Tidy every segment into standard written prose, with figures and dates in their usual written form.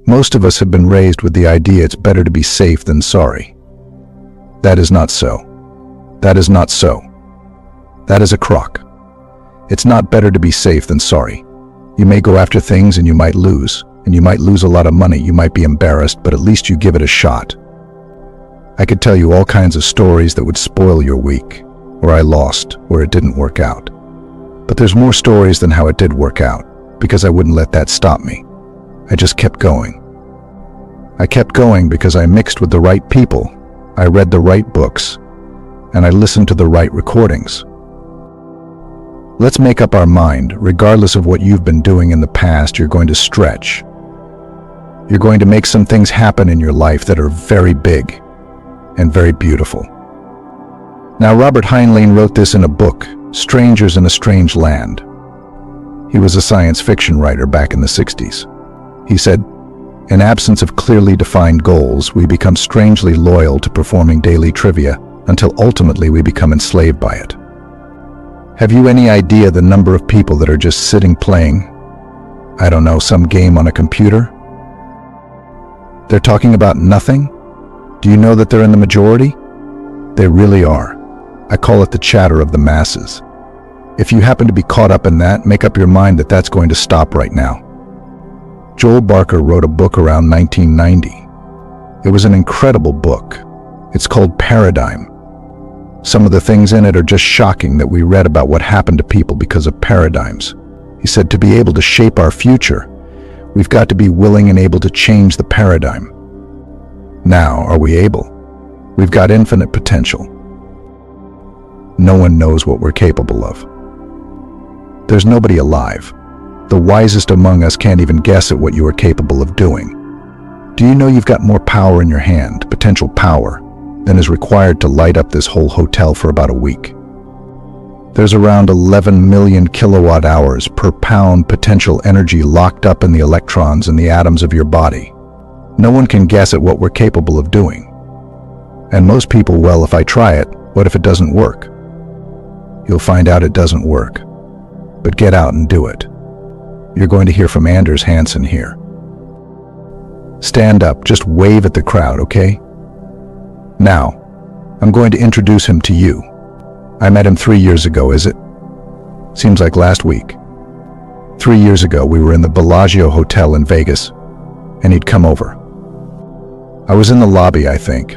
Most of us have been raised with the idea it's better to be safe than sorry. That is not so. That is not so. That is a crock. It's not better to be safe than sorry. You may go after things and you might lose a lot of money, you might be embarrassed, but at least you give it a shot. I could tell you all kinds of stories that would spoil your week, where I lost, where it didn't work out. But there's more stories than how it did work out, because I wouldn't let that stop me. I just kept going. I kept going because I mixed with the right people, I read the right books, and I listened to the right recordings. Let's make up our mind, regardless of what you've been doing in the past, you're going to stretch. You're going to make some things happen in your life that are very big and very beautiful. Now, Robert Heinlein wrote this in a book, Strangers in a Strange Land. He was a science fiction writer back in the 60s. He said, "In absence of clearly defined goals, we become strangely loyal to performing daily trivia until ultimately we become enslaved by it." Have you any idea the number of people that are just sitting playing, I don't know, some game on a computer? They're talking about nothing? Do you know that they're in the majority? They really are. I call it the chatter of the masses. If you happen to be caught up in that, make up your mind that that's going to stop right now. Joel Barker wrote a book around 1990. It was an incredible book. It's called Paradigm. Some of the things in it are just shocking that we read about what happened to people because of paradigms. He said to be able to shape our future, we've got to be willing and able to change the paradigm. Now, are we able? We've got infinite potential. No one knows what we're capable of. There's nobody alive. The wisest among us can't even guess at what you are capable of doing. Do you know you've got more power in your hand, potential power, than is required to light up this whole hotel for about a week? There's around 11 million kilowatt hours per pound potential energy locked up in the electrons in the atoms of your body. No one can guess at what we're capable of doing. And most people, well, if I try it, what if it doesn't work? You'll find out it doesn't work. But get out and do it. You're going to hear from Anders Hansen here. Stand up, just wave at the crowd, okay? Now, I'm going to introduce him to you. I met him 3 years ago, is it? Seems like last week. 3 years ago, we were in the Bellagio Hotel in Vegas, and he'd come over. I was in the lobby, I think,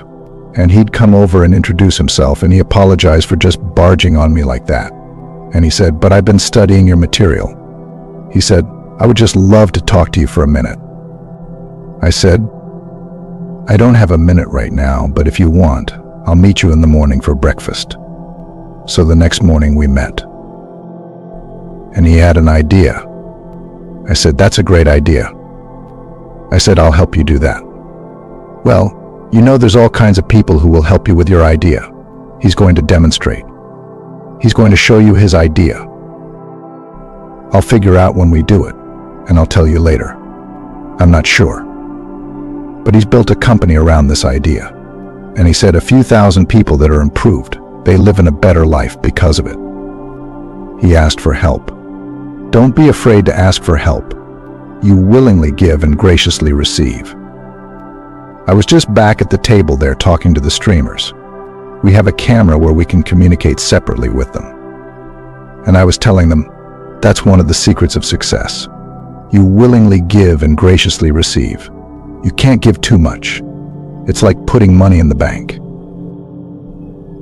and he'd come over and introduce himself, and he apologized for just barging on me like that. And he said, "But I've been studying your material." He said, "I would just love to talk to you for a minute." I said, "I don't have a minute right now, but if you want, I'll meet you in the morning for breakfast." So the next morning we met. And he had an idea. I said, "That's a great idea." I said, "I'll help you do that." "Well, you know there's all kinds of people who will help you with your idea." He's going to demonstrate. He's going to show you his idea. I'll figure out when we do it, and I'll tell you later. I'm not sure. But he's built a company around this idea. And he said a few thousand people that are improved, they live in a better life because of it. He asked for help. Don't be afraid to ask for help. You willingly give and graciously receive. I was just back at the table there talking to the streamers. We have a camera where we can communicate separately with them. And I was telling them, that's one of the secrets of success. You willingly give and graciously receive. You can't give too much. It's like putting money in the bank.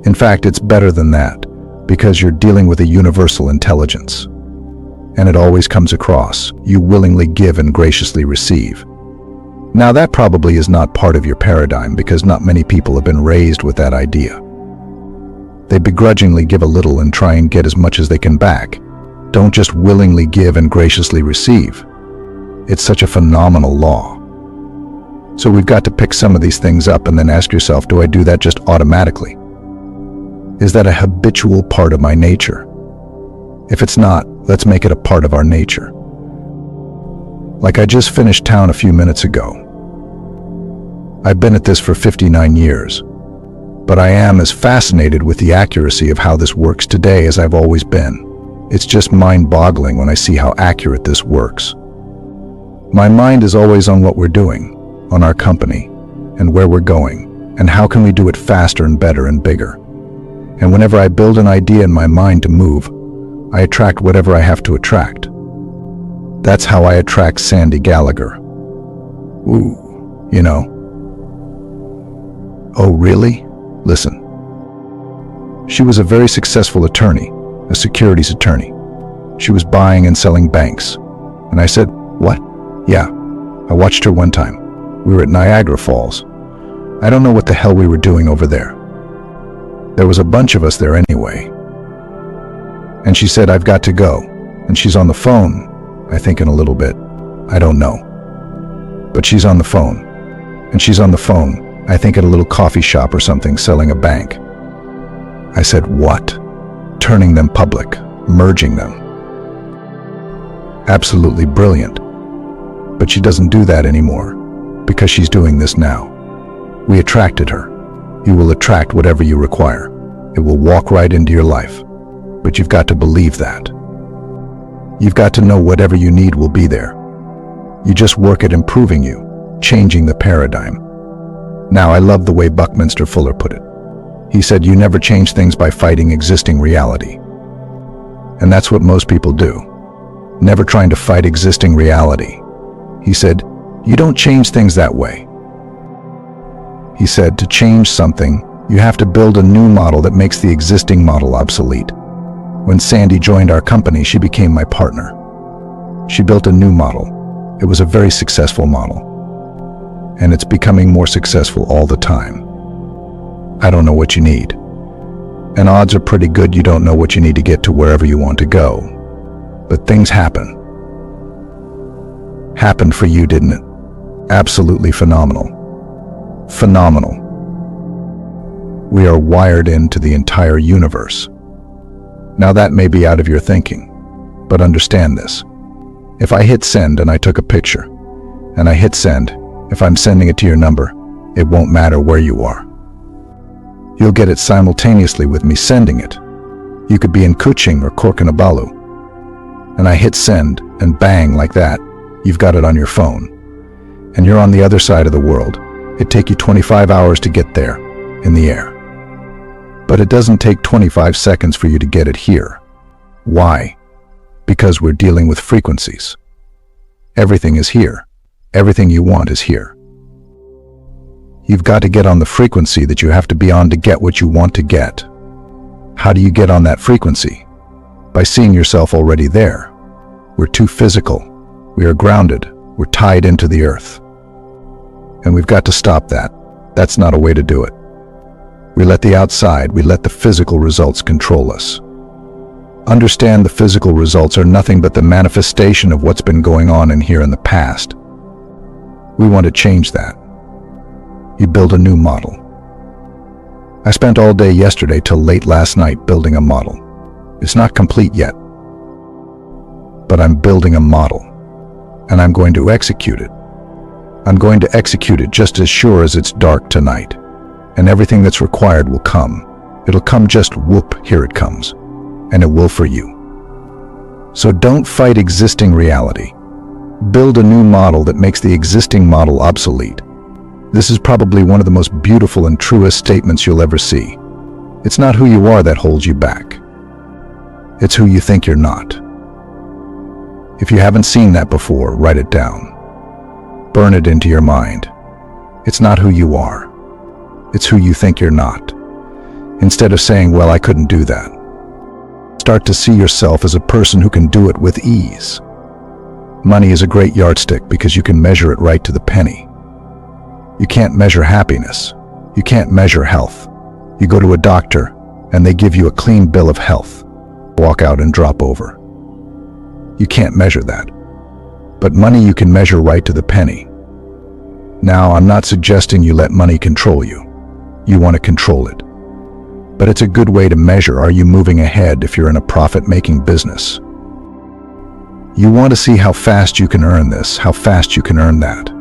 In fact, it's better than that, because you're dealing with a universal intelligence. And it always comes across, you willingly give and graciously receive. Now that probably is not part of your paradigm because not many people have been raised with that idea. They begrudgingly give a little and try and get as much as they can back. Don't just willingly give and graciously receive. It's such a phenomenal law. So we've got to pick some of these things up and then ask yourself, do I do that just automatically? Is that a habitual part of my nature? If it's not, let's make it a part of our nature. Like I just finished town a few minutes ago. I've been at this for 59 years, but I am as fascinated with the accuracy of how this works today as I've always been. It's just mind-boggling when I see how accurate this works. My mind is always on what we're doing, on our company, and where we're going, and how can we do it faster and better and bigger. And whenever I build an idea in my mind to move, I attract whatever I have to attract. That's how I attract Sandy Gallagher. Ooh, you know. Oh, really? Listen. She was a very successful attorney, a securities attorney. She was buying and selling banks. And I said, "What?" "Yeah, I watched her one time. We were at Niagara Falls. I don't know what the hell we were doing over there. There was a bunch of us there anyway. And she said, "I've got to go." And she's on the phone, I think in a little bit. I don't know. But she's on the phone. And she's on the phone, I think at a little coffee shop or something, selling a bank. I said, "What?" Turning them public, merging them. Absolutely brilliant. But she doesn't do that anymore, because she's doing this now. We attracted her. You will attract whatever you require. It will walk right into your life. But you've got to believe that. You've got to know whatever you need will be there. You just work at improving you, changing the paradigm. Now, I love the way Buckminster Fuller put it. He said, "You never change things by fighting existing reality." And that's what most people do. Never trying to fight existing reality. He said, "You don't change things that way." He said, to change something, you have to build a new model that makes the existing model obsolete. When Sandy joined our company, she became my partner. She built a new model. It was a very successful model. And it's becoming more successful all the time. I don't know what you need. And odds are pretty good you don't know what you need to get to wherever you want to go. But things happen. Happened for you, didn't it? Absolutely phenomenal. Phenomenal. We are wired into the entire universe. Now that may be out of your thinking, but understand this. If I hit send and I took a picture, and I hit send, if I'm sending it to your number, it won't matter where you are. You'll get it simultaneously with me sending it. You could be in Kuching or Korkinabalu. And I hit send, and bang, like that, you've got it on your phone. And you're on the other side of the world. It'd take you 25 hours to get there, in the air. But it doesn't take 25 seconds for you to get it here. Why? Because we're dealing with frequencies. Everything is here. Everything you want is here. You've got to get on the frequency that you have to be on to get what you want to get. How do you get on that frequency? By seeing yourself already there. We're too physical. We are grounded. We're tied into the earth. And we've got to stop that. That's not a way to do it. We let the outside, we let the physical results control us. Understand the physical results are nothing but the manifestation of what's been going on in here in the past. We want to change that. You build a new model. I spent all day yesterday till late last night building a model. It's not complete yet. But I'm building a model. And I'm going to execute it. I'm going to execute it just as sure as it's dark tonight. And everything that's required will come. It'll come just whoop, here it comes. And it will for you. So don't fight existing reality. Build a new model that makes the existing model obsolete. This is probably one of the most beautiful and truest statements you'll ever see. It's not who you are that holds you back. It's who you think you're not. If you haven't seen that before, write it down. Burn it into your mind. It's not who you are. It's who you think you're not. Instead of saying, "Well, I couldn't do that." Start to see yourself as a person who can do it with ease. Money is a great yardstick because you can measure it right to the penny. You can't measure happiness. You can't measure health. You go to a doctor and they give you a clean bill of health. Walk out and drop over. You can't measure that. But money you can measure right to the penny. Now, I'm not suggesting you let money control you. You want to control it. But it's a good way to measure, are you moving ahead if you're in a profit-making business? You want to see how fast you can earn this, how fast you can earn that.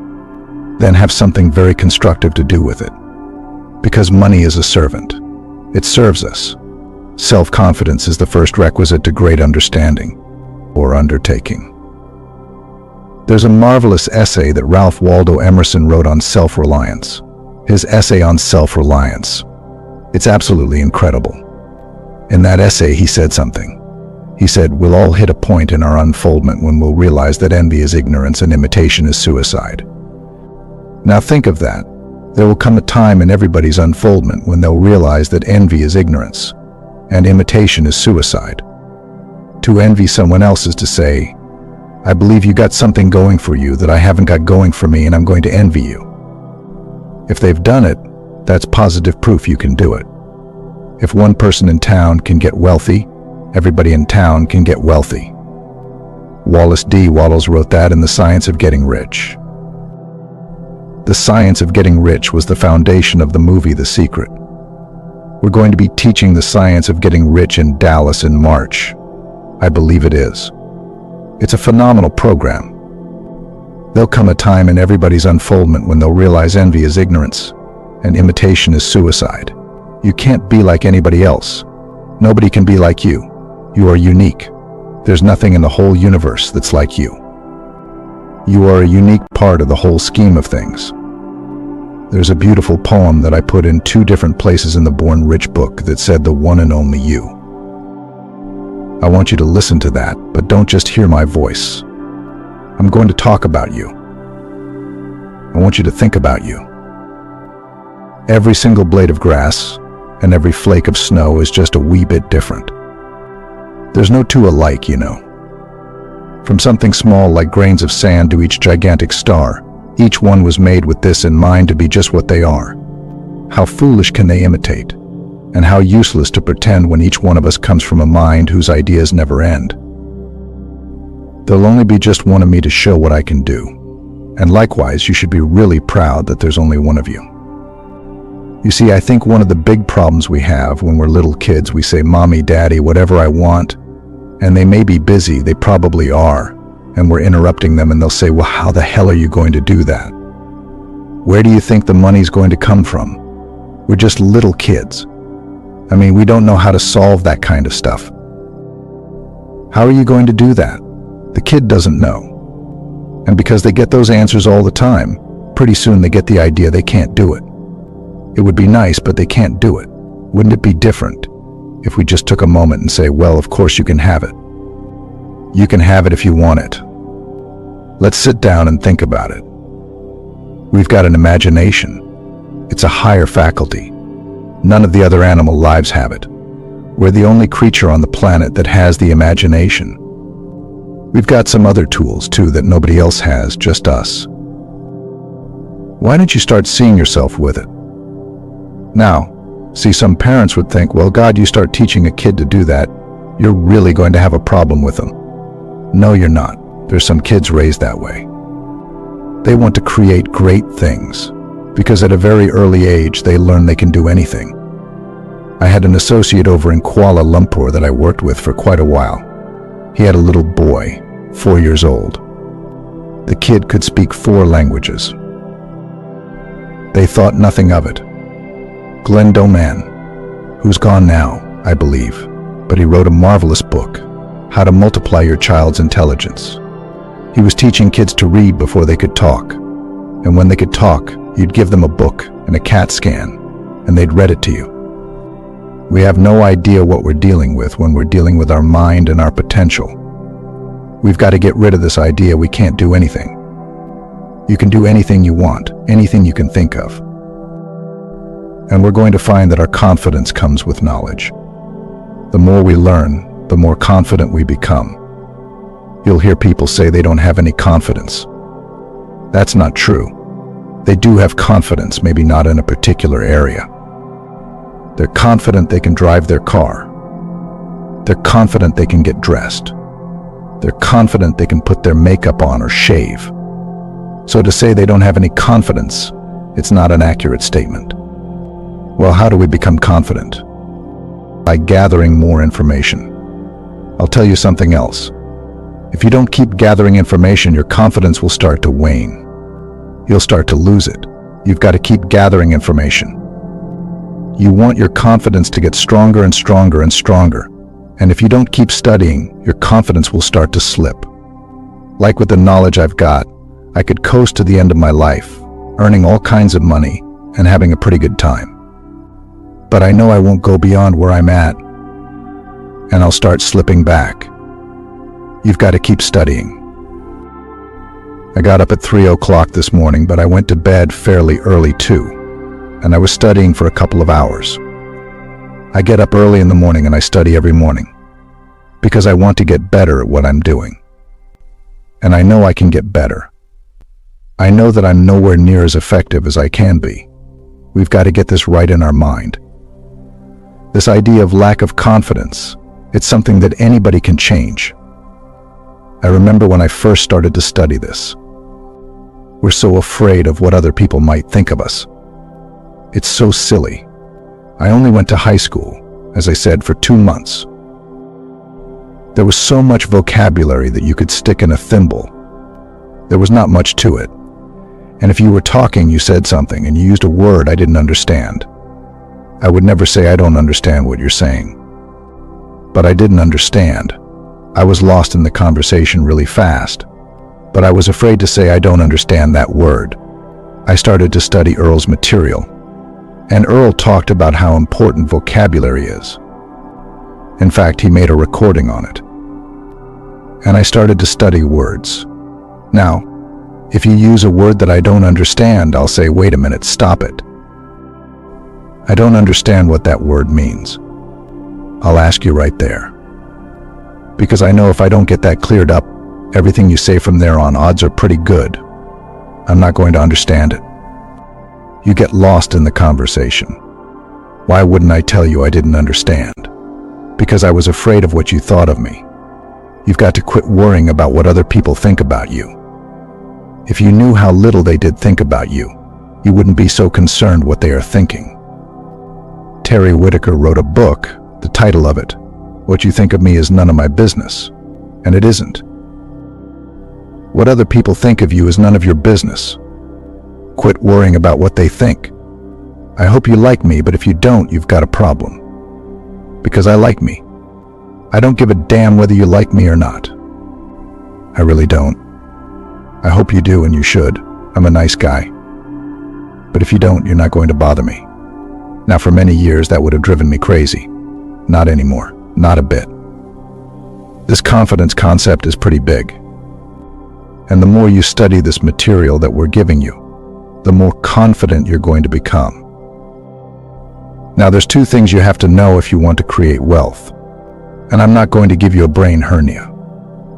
Then have something very constructive to do with it. Because money is a servant. It serves us. Self-confidence is the first requisite to great understanding or undertaking. There's a marvelous essay that Ralph Waldo Emerson wrote on self-reliance. His essay on self-reliance. It's absolutely incredible. In that essay, he said something. He said, "We'll all hit a point in our unfoldment when we'll realize that envy is ignorance and imitation is suicide." Now think of that. There will come a time in everybody's unfoldment when they'll realize that envy is ignorance and imitation is suicide. To envy someone else is to say, "I believe you got something going for you that I haven't got going for me, and I'm going to envy you." If they've done it, that's positive proof you can do it. If one person in town can get wealthy, everybody in town can get wealthy. Wallace D. Wattles wrote that in The Science of Getting Rich. The Science of Getting Rich was the foundation of the movie The Secret. We're going to be teaching the science of getting rich in Dallas in March. I believe it is. It's a phenomenal program. There'll come a time in everybody's unfoldment when they'll realize envy is ignorance and imitation is suicide. You can't be like anybody else. Nobody can be like you. You are unique. There's nothing in the whole universe that's like you. You are a unique part of the whole scheme of things. There's a beautiful poem that I put in 2 different places in the Born Rich book that said, "The one and only you." I want you to listen to that, but don't just hear my voice. I'm going to talk about you. I want you to think about you. Every single blade of grass and every flake of snow is just a wee bit different. There's no two alike, you know. From something small like grains of sand to each gigantic star, each one was made with this in mind to be just what they are. How foolish can they imitate? And how useless to pretend when each one of us comes from a mind whose ideas never end. There'll only be just one of me to show what I can do. And likewise, you should be really proud that there's only one of you. You see, I think one of the big problems we have when we're little kids, we say, "Mommy, Daddy, whatever I want," and they may be busy, they probably are, and we're interrupting them, and they'll say, "Well, how the hell are you going to do that? Where do you think the money's going to come from?" We're just little kids. I mean, we don't know how to solve that kind of stuff. How are you going to do that? The kid doesn't know. And because they get those answers all the time, pretty soon they get the idea they can't do it. It would be nice, but they can't do it. Wouldn't it be different if we just took a moment and say, "Well, of course you can have it. You can have it if you want it." Let's sit down and think about it. We've got an imagination. It's a higher faculty. None of the other animal lives have it. We're the only creature on the planet that has the imagination. We've got some other tools too that nobody else has, just us. Why don't you start seeing yourself with it? Now, see, some parents would think, "Well, God, you start teaching a kid to do that, you're really going to have a problem with them." No, you're not. There's some kids raised that way. They want to create great things because at a very early age they learn they can do anything. I had an associate over in Kuala Lumpur that I worked with for quite a while. He had a little boy, 4 years old. The kid could speak 4 languages. They thought nothing of it. Glenn Doman, who's gone now, I believe, but he wrote a marvelous book, How to Multiply Your Child's Intelligence. He was teaching kids to read before they could talk. And when they could talk, you'd give them a book and a CAT scan, and they'd read it to you. We have no idea what we're dealing with when we're dealing with our mind and our potential. We've got to get rid of this idea we can't do anything. You can do anything you want, anything you can think of. And we're going to find that our confidence comes with knowledge. The more we learn, the more confident we become. You'll hear people say they don't have any confidence. That's not true. They do have confidence, maybe not in a particular area. They're confident they can drive their car. They're confident they can get dressed. They're confident they can put their makeup on or shave. So to say they don't have any confidence, it's not an accurate statement. Well, how do we become confident? By gathering more information. I'll tell you something else. If you don't keep gathering information, your confidence will start to wane. You'll start to lose it. You've got to keep gathering information. You want your confidence to get stronger and stronger and stronger. And if you don't keep studying, your confidence will start to slip. Like with the knowledge I've got, I could coast to the end of my life, earning all kinds of money and having a pretty good time. But I know I won't go beyond where I'm at, and I'll start slipping back. You've got to keep studying. I got up at 3 o'clock this morning, but I went to bed fairly early too, and I was studying for a couple of hours. I get up early in the morning and I study every morning, because I want to get better at what I'm doing. And I know I can get better. I know that I'm nowhere near as effective as I can be. We've got to get this right in our mind. This idea of lack of confidence, it's something that anybody can change. I remember when I first started to study this. We're so afraid of what other people might think of us. It's so silly. I only went to high school, as I said, for 2 months. There was so much vocabulary that you could stick in a thimble. There was not much to it. And if you were talking, you said something, and you used a word I didn't understand. I would never say I don't understand what you're saying. But I didn't understand. I was lost in the conversation really fast. But I was afraid to say I don't understand that word. I started to study Earl's material. And Earl talked about how important vocabulary is. In fact, he made a recording on it. And I started to study words. Now, if you use a word that I don't understand, I'll say, wait a minute, stop it. I don't understand what that word means. I'll ask you right there. Because I know if I don't get that cleared up, everything you say from there on, odds are pretty good I'm not going to understand it. You get lost in the conversation. Why wouldn't I tell you I didn't understand? Because I was afraid of what you thought of me. You've got to quit worrying about what other people think about you. If you knew how little they did think about you, you wouldn't be so concerned what they are thinking. Terry Whitaker wrote a book, the title of it, What You Think of Me Is None of My Business. And it isn't. What other people think of you is none of your business. Quit worrying about what they think. I hope you like me, but if you don't, you've got a problem. Because I like me. I don't give a damn whether you like me or not. I really don't. I hope you do, and you should. I'm a nice guy. But if you don't, you're not going to bother me. Now, for many years, that would have driven me crazy. Not anymore. Not a bit. This confidence concept is pretty big. And the more you study this material that we're giving you, the more confident you're going to become. Now, there's two things you have to know if you want to create wealth. And I'm not going to give you a brain hernia.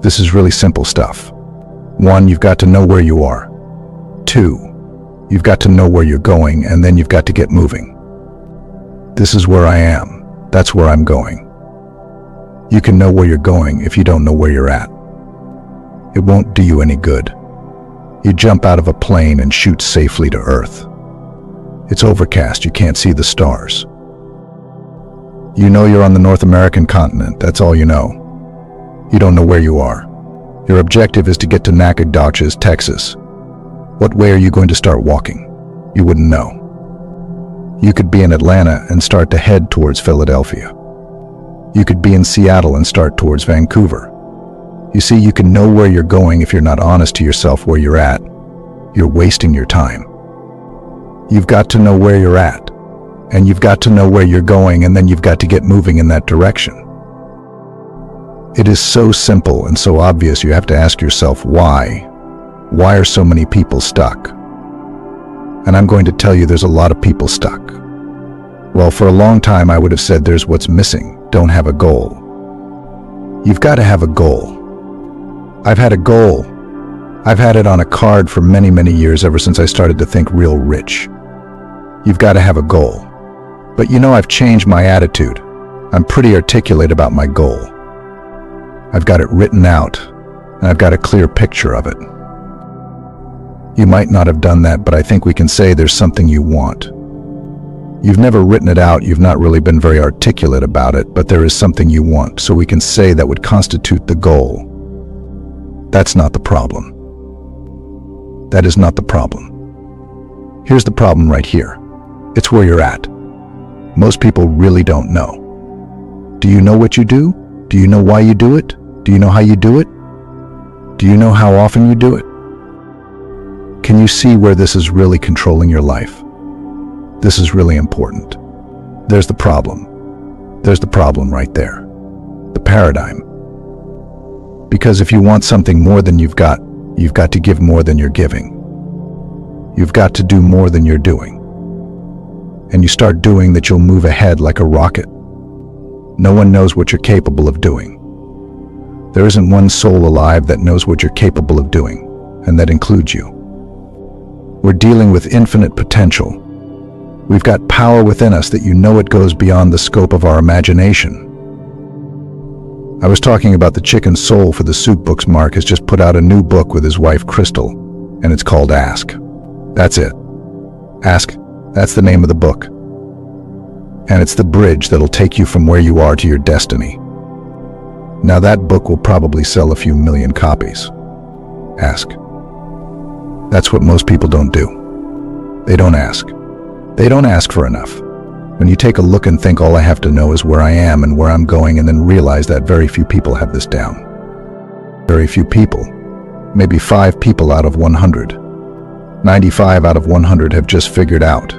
This is really simple stuff. 1, you've got to know where you are. 2, you've got to know where you're going, and then you've got to get moving. This is where I am. That's where I'm going. You can know where you're going if you don't know where you're at. It won't do you any good. You jump out of a plane and shoot safely to Earth. It's overcast, you can't see the stars. You know you're on the North American continent, that's all you know. You don't know where you are. Your objective is to get to Nacogdoches, Texas. What way are you going to start walking? You wouldn't know. You could be in Atlanta and start to head towards Philadelphia. You could be in Seattle and start towards Vancouver. You see, you can know where you're going if you're not honest to yourself where you're at. You're wasting your time. You've got to know where you're at, and you've got to know where you're going, and then you've got to get moving in that direction. It is so simple and so obvious, you have to ask yourself why. Why are so many people stuck? And I'm going to tell you there's a lot of people stuck. Well, for a long time I would have said there's what's missing, don't have a goal. You've got to have a goal. I've had a goal. I've had it on a card for many, many years, ever since I started to think real rich. You've got to have a goal. But you know, I've changed my attitude. I'm pretty articulate about my goal. I've got it written out, and I've got a clear picture of it. You might not have done that, but I think we can say there's something you want. You've never written it out, you've not really been very articulate about it, but there is something you want, so we can say that would constitute the goal. That's not the problem. That is not the problem. Here's the problem right here. It's where you're at. Most people really don't know. Do you know what you do? Do you know why you do it? Do you know how you do it? Do you know how often you do it? Can you see where this is really controlling your life? This is really important. There's the problem. There's the problem right there. The paradigm. Because if you want something more than you've got to give more than you're giving. You've got to do more than you're doing. And you start doing that, you'll move ahead like a rocket. No one knows what you're capable of doing. There isn't one soul alive that knows what you're capable of doing, and that includes you. We're dealing with infinite potential. We've got power within us that it goes beyond the scope of our imagination. I was talking about the chicken soul for the soup books. Mark has just put out a new book with his wife Crystal, and it's called Ask. That's it. Ask, that's the name of the book. And it's the bridge that'll take you from where you are to your destiny. Now that book will probably sell a few million copies. Ask. That's what most people don't do. They don't ask. They don't ask for enough. When you take a look and think all I have to know is where I am and where I'm going, and then realize that very few people have this down. Very few people. Maybe 5 people out of 100. 95 out of 100 have just figured out.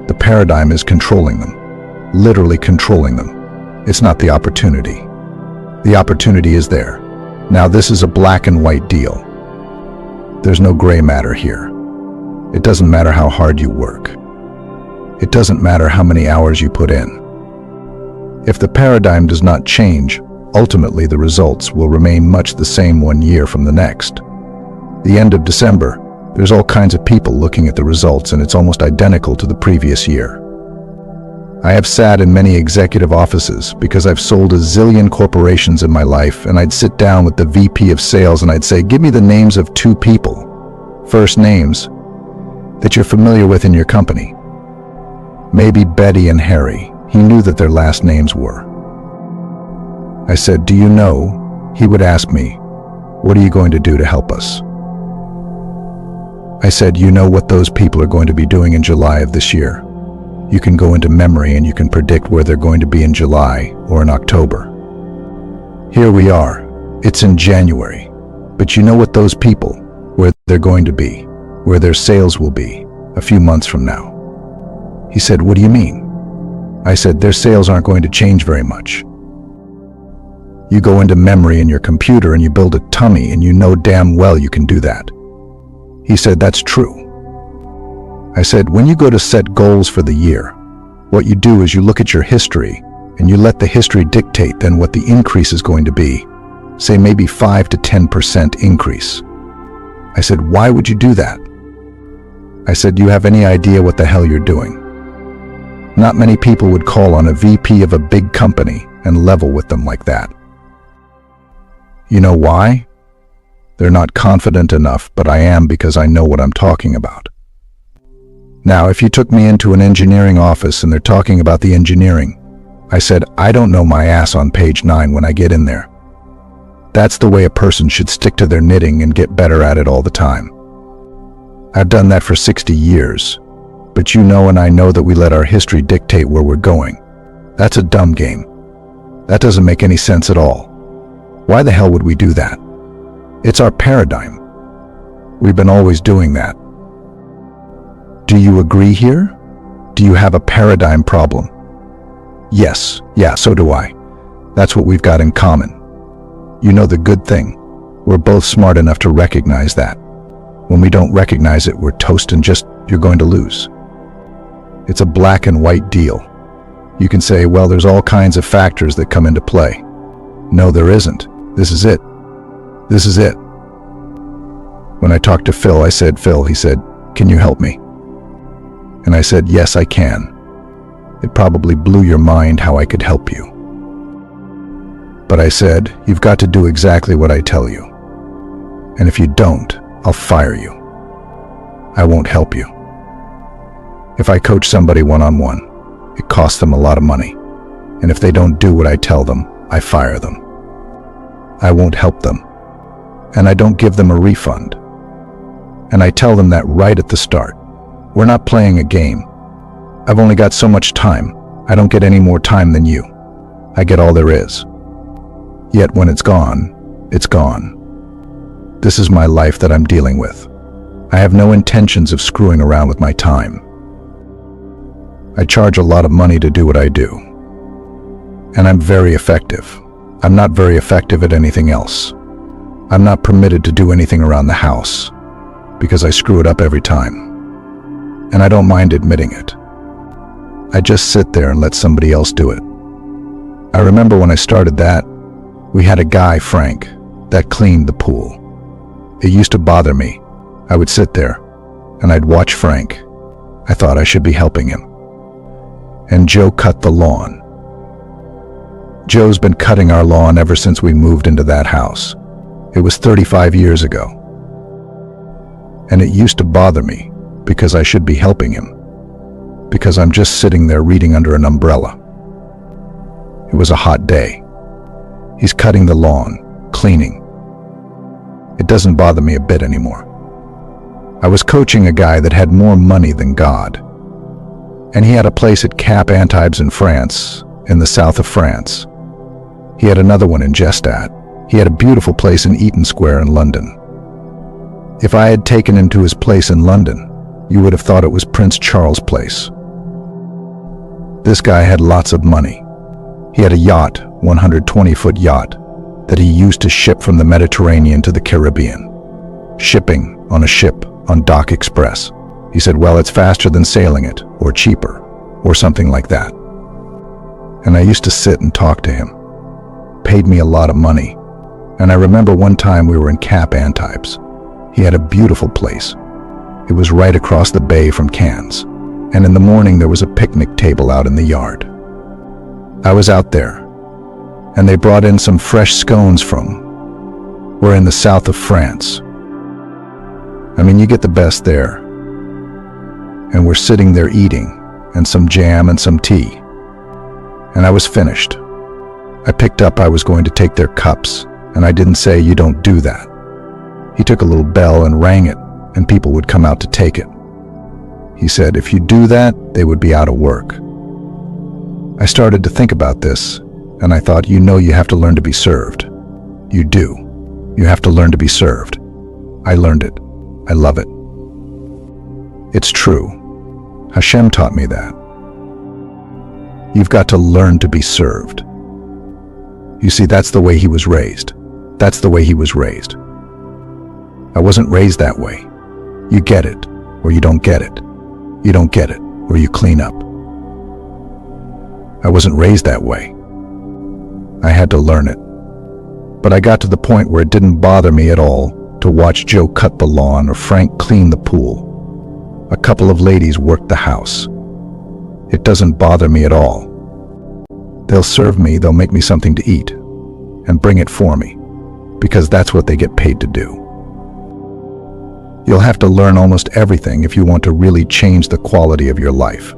The paradigm is controlling them. Literally controlling them. It's not the opportunity. The opportunity is there. Now this is a black and white deal. There's no gray matter here. It doesn't matter how hard you work. It doesn't matter how many hours you put in. If the paradigm does not change, ultimately the results will remain much the same 1 year from the next. The end of December, there's all kinds of people looking at the results, and it's almost identical to the previous year. I have sat in many executive offices because I've sold a zillion corporations in my life, and I'd sit down with the VP of sales and I'd say, give me the names of 2 people, first names, that you're familiar with in your company. Maybe Betty and Harry. He knew that their last names were. I said, do you know? He would ask me, what are you going to do to help us? I said, you know what those people are going to be doing in July of this year. You can go into memory and you can predict where they're going to be in July or in October. Here we are. It's in January. But you know what those people, where they're going to be, where their sales will be a few months from now. He said, what do you mean? I said, their sales aren't going to change very much. You go into memory in your computer and you build a tummy, and you know damn well you can do that. He said, that's true. I said, when you go to set goals for the year, what you do is you look at your history and you let the history dictate then what the increase is going to be. Say maybe 5 to 10% increase. I said, why would you do that? I said, do you have any idea what the hell you're doing? Not many people would call on a VP of a big company and level with them like that. You know why? They're not confident enough, but I am, because I know what I'm talking about. Now, if you took me into an engineering office and they're talking about the engineering, I said, I don't know my ass on page 9 when I get in there. That's the way a person should stick to their knitting and get better at it all the time. I've done that for 60 years. But you know and I know that we let our history dictate where we're going. That's a dumb game. That doesn't make any sense at all. Why the hell would we do that? It's our paradigm. We've been always doing that. Do you agree here? Do you have a paradigm problem? Yes, yeah, so do I. That's what we've got in common. You know the good thing? We're both smart enough to recognize that. When we don't recognize it, we're toast and you're going to lose. It's a black and white deal. You can say, well, there's all kinds of factors that come into play. No, there isn't. This is it. This is it. When I talked to Phil, I said, Phil, he said, can you help me? And I said, yes, I can. It probably blew your mind how I could help you. But I said, you've got to do exactly what I tell you. And if you don't, I'll fire you. I won't help you. If I coach somebody one-on-one, it costs them a lot of money. And if they don't do what I tell them, I fire them. I won't help them. And I don't give them a refund. And I tell them that right at the start. We're not playing a game. I've only got so much time. I don't get any more time than you. I get all there is. Yet when it's gone, it's gone. This is my life that I'm dealing with. I have no intentions of screwing around with my time. I charge a lot of money to do what I do. And I'm very effective. I'm not very effective at anything else. I'm not permitted to do anything around the house because I screw it up every time. And I don't mind admitting it. I just sit there and let somebody else do it. I remember when I started that, we had a guy, Frank, that cleaned the pool. It used to bother me. I would sit there and I'd watch Frank. I thought I should be helping him. And Joe cut the lawn. Joe's been cutting our lawn ever since we moved into that house. It was 35 years ago. And it used to bother me because I should be helping him. Because I'm just sitting there reading under an umbrella. It was a hot day. He's cutting the lawn, cleaning. It doesn't bother me a bit anymore. I was coaching a guy that had more money than God. And he had a place at Cap Antibes in France, in the south of France. He had another one in Gestadt. He had a beautiful place in Eaton Square in London. If I had taken him to his place in London, you would have thought it was Prince Charles' place. This guy had lots of money. He had a yacht, 120-foot yacht, that he used to ship from the Mediterranean to the Caribbean. Shipping on a ship on Dock Express. He said, well, it's faster than sailing it, or cheaper, or something like that. And I used to sit and talk to him. Paid me a lot of money. And I remember one time we were in Cap Antibes. He had a beautiful place. It was right across the bay from Cannes. And in the morning there was a picnic table out in the yard. I was out there, and they brought in some fresh scones from, we're in the south of France. I mean, you get the best there. And we're sitting there eating, and some jam and some tea. And I was finished. I picked up, I was going to take their cups, and I didn't say, you don't do that. He took a little bell and rang it, and people would come out to take it. He said, if you do that, they would be out of work. I started to think about this, and I thought, you know, you have to learn to be served. You do. You have to learn to be served. I learned it. I love it. It's true. Hashem taught me that. You've got to learn to be served. You see, that's the way he was raised. That's the way he was raised. I wasn't raised that way. You get it, or you don't get it. You don't get it, or you clean up. I wasn't raised that way. I had to learn it. But I got to the point where it didn't bother me at all to watch Joe cut the lawn or Frank clean the pool. A couple of ladies worked the house. It doesn't bother me at all. They'll serve me, they'll make me something to eat, and bring it for me, because that's what they get paid to do. You'll have to learn almost everything if you want to really change the quality of your life.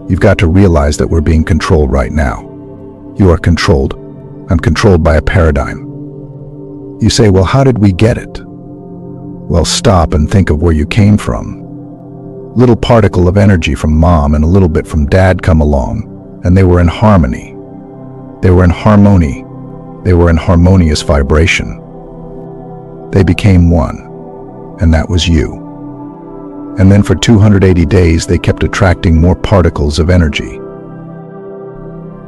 You've got to realize that we're being controlled right now. You are controlled. I'm controlled by a paradigm. You say, well, how did we get it? Well, stop and think of where you came from. Little particle of energy from mom and a little bit from dad come along, and they were in harmony. They were in harmony. They were in harmonious vibration. They became one, and that was you. And then for 280 days, they kept attracting more particles of energy.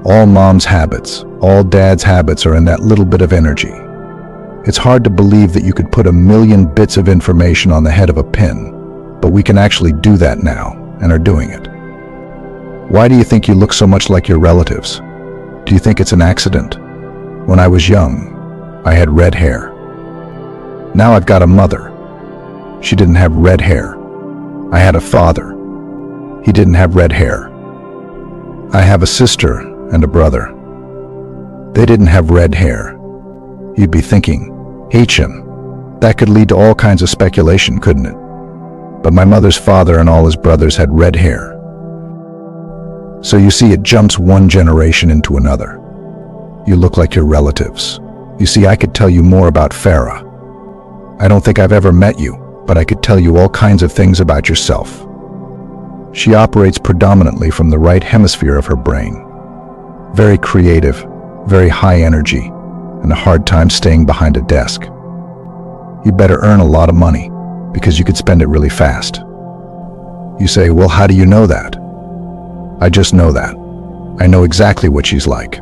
All mom's habits, all dad's habits are in that little bit of energy. It's hard to believe that you could put 1,000,000 bits of information on the head of a pin, but we can actually do that now, and are doing it. Why do you think you look so much like your relatives? Do you think it's an accident? When I was young, I had red hair. Now I've got a mother. She didn't have red hair. I had a father. He didn't have red hair. I have a sister and a brother. They didn't have red hair. You'd be thinking, HM, that could lead to all kinds of speculation, couldn't it? But my mother's father and all his brothers had red hair. So you see, it jumps one generation into another. You look like your relatives. You see, I could tell you more about Farah. I don't think I've ever met you, but I could tell you all kinds of things about yourself. She operates predominantly from the right hemisphere of her brain. Very creative, very high energy, and a hard time staying behind a desk. You better earn a lot of money, because you could spend it really fast. You say, well, how do you know that? I just know that. I know exactly what she's like.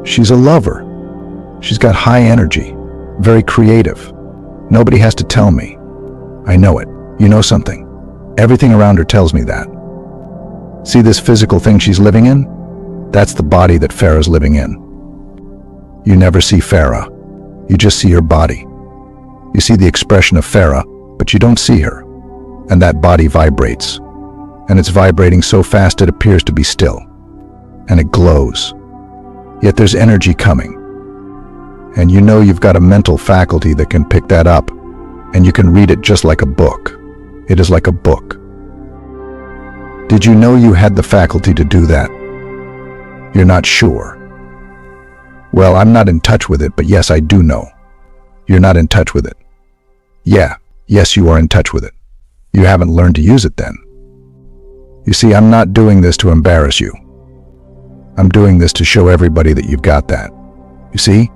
She's a lover. She's got high energy, very creative. Nobody has to tell me. I know it. You know something? Everything around her tells me that. See this physical thing she's living in? That's the body that Farah's living in. You never see Farah. You just see her body. You see the expression of Farah, but you don't see her. And that body vibrates. And it's vibrating so fast it appears to be still. And it glows. Yet there's energy coming. And you know you've got a mental faculty that can pick that up, and you can read it just like a book. It is like a book. Did you know you had the faculty to do that? You're not sure. Well, I'm not in touch with it, but yes, I do know. You're not in touch with it. Yes, you are in touch with it. You haven't learned to use it then. You see, I'm not doing this to embarrass you. I'm doing this to show everybody that you've got that. You see,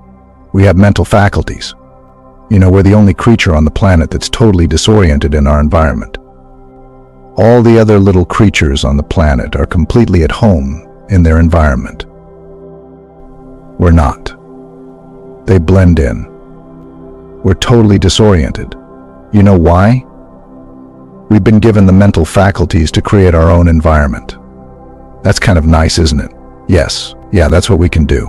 we have mental faculties. You know, we're the only creature on the planet that's totally disoriented in our environment. All the other little creatures on the planet are completely at home in their environment. We're not. They blend in. We're totally disoriented. You know why? We've been given the mental faculties to create our own environment. That's kind of nice, isn't it? Yes, that's what we can do.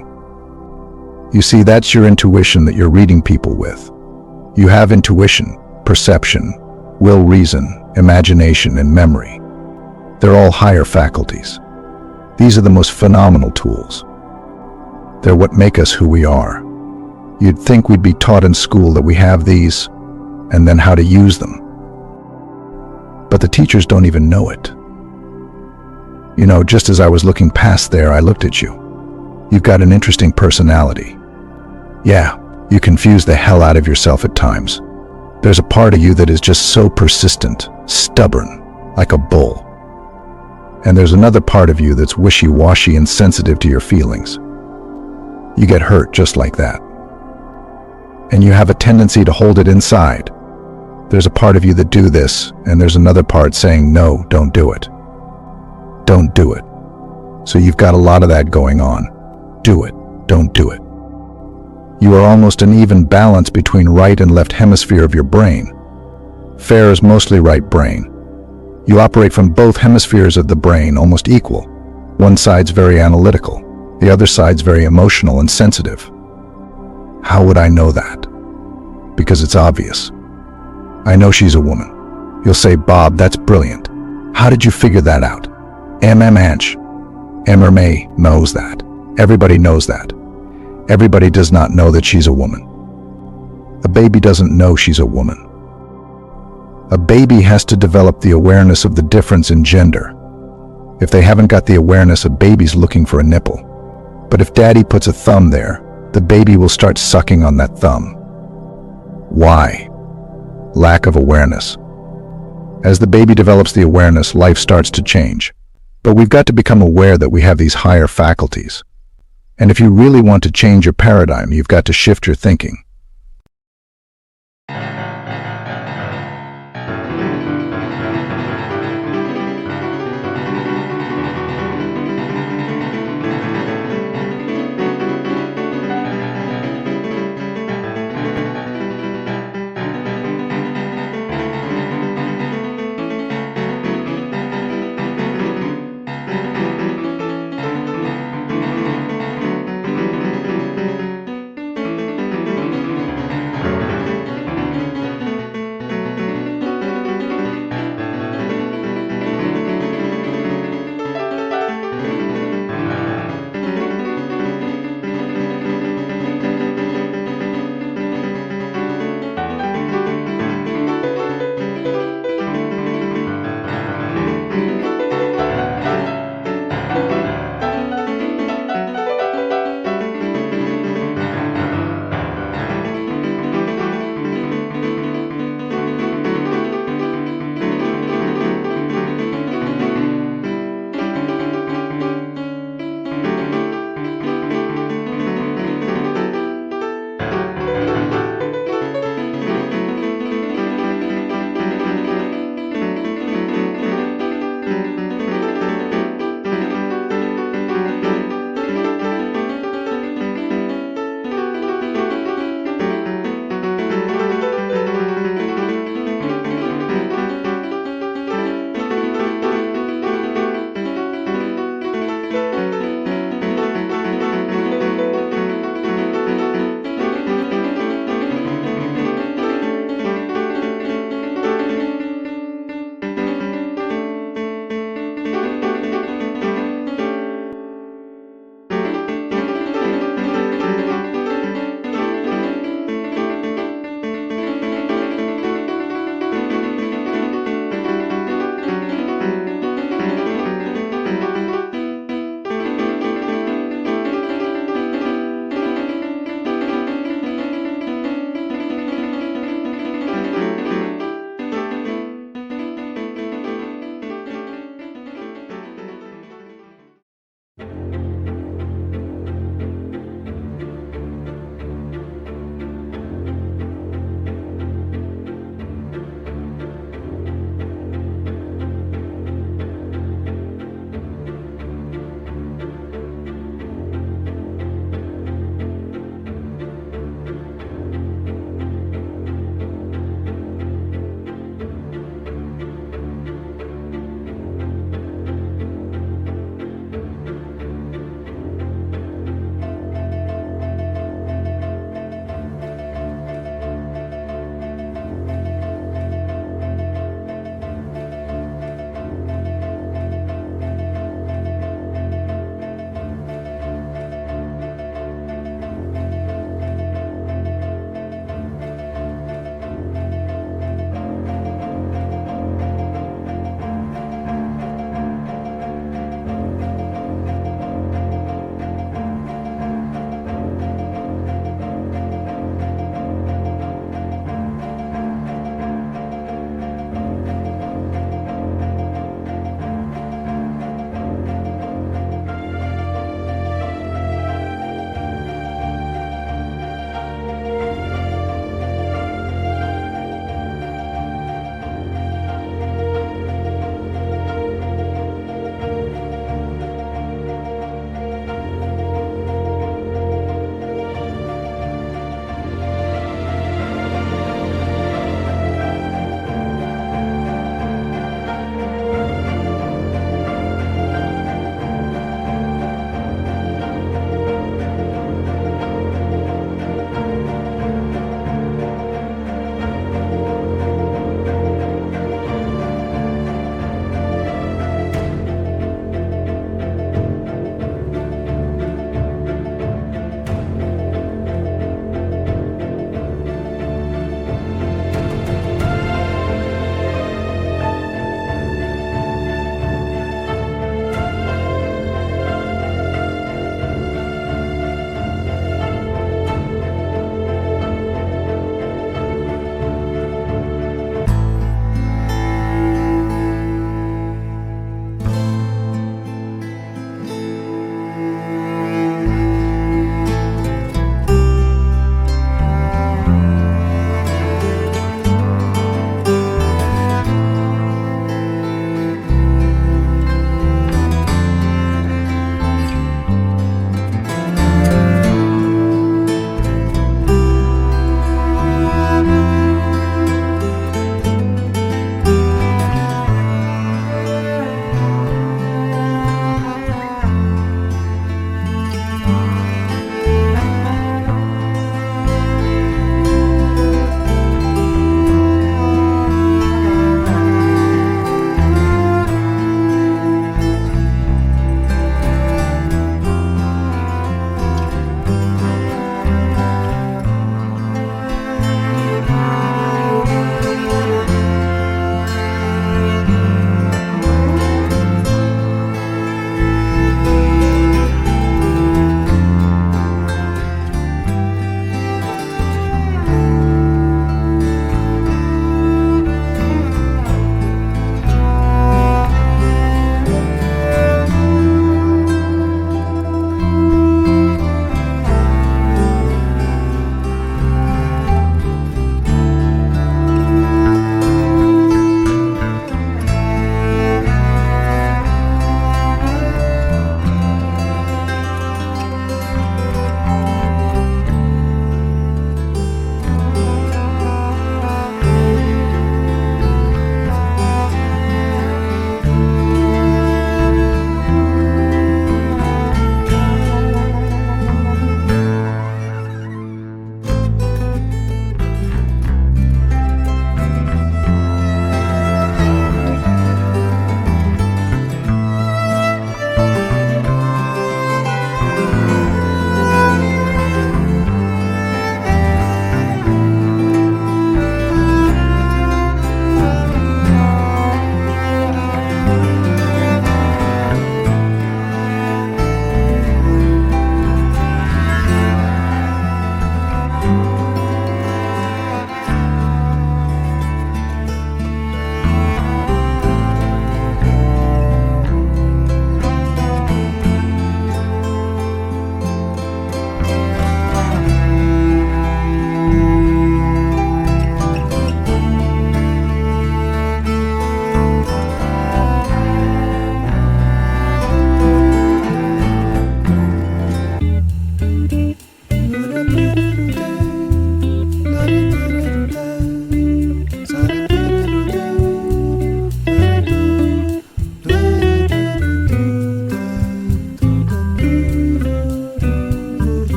You see, that's your intuition that you're reading people with. You have intuition, perception, will, reason, imagination, and memory. They're all higher faculties. These are the most phenomenal tools. They're what make us who we are. You'd think we'd be taught in school that we have these, and then how to use them. But the teachers don't even know it. You know, just as I was looking past there, I looked at you. You've got an interesting personality. Yeah, you confuse the hell out of yourself at times. There's a part of you that is just so persistent, stubborn, like a bull. And there's another part of you that's wishy-washy and sensitive to your feelings. You get hurt just like that. And you have a tendency to hold it inside. There's a part of you that do this, and there's another part saying, no, don't do it. Don't do it. So you've got a lot of that going on. Do it. Don't do it. You are almost an even balance between right and left hemisphere of your brain. Fair is mostly right brain. You operate from both hemispheres of the brain almost equal. One side's very analytical. The other side's very emotional and sensitive. How would I know that? Because it's obvious. I know she's a woman. You'll say, Bob, that's brilliant. How did you figure that out? Anch. May knows that. Everybody knows that. Everybody does not know that she's a woman. A baby doesn't know she's a woman. A baby has to develop the awareness of the difference in gender. If they haven't got the awareness, a baby's looking for a nipple. But if daddy puts a thumb there, the baby will start sucking on that thumb. Why? Lack of awareness. As the baby develops the awareness, life starts to change. But we've got to become aware that we have these higher faculties. And if you really want to change your paradigm, you've got to shift your thinking.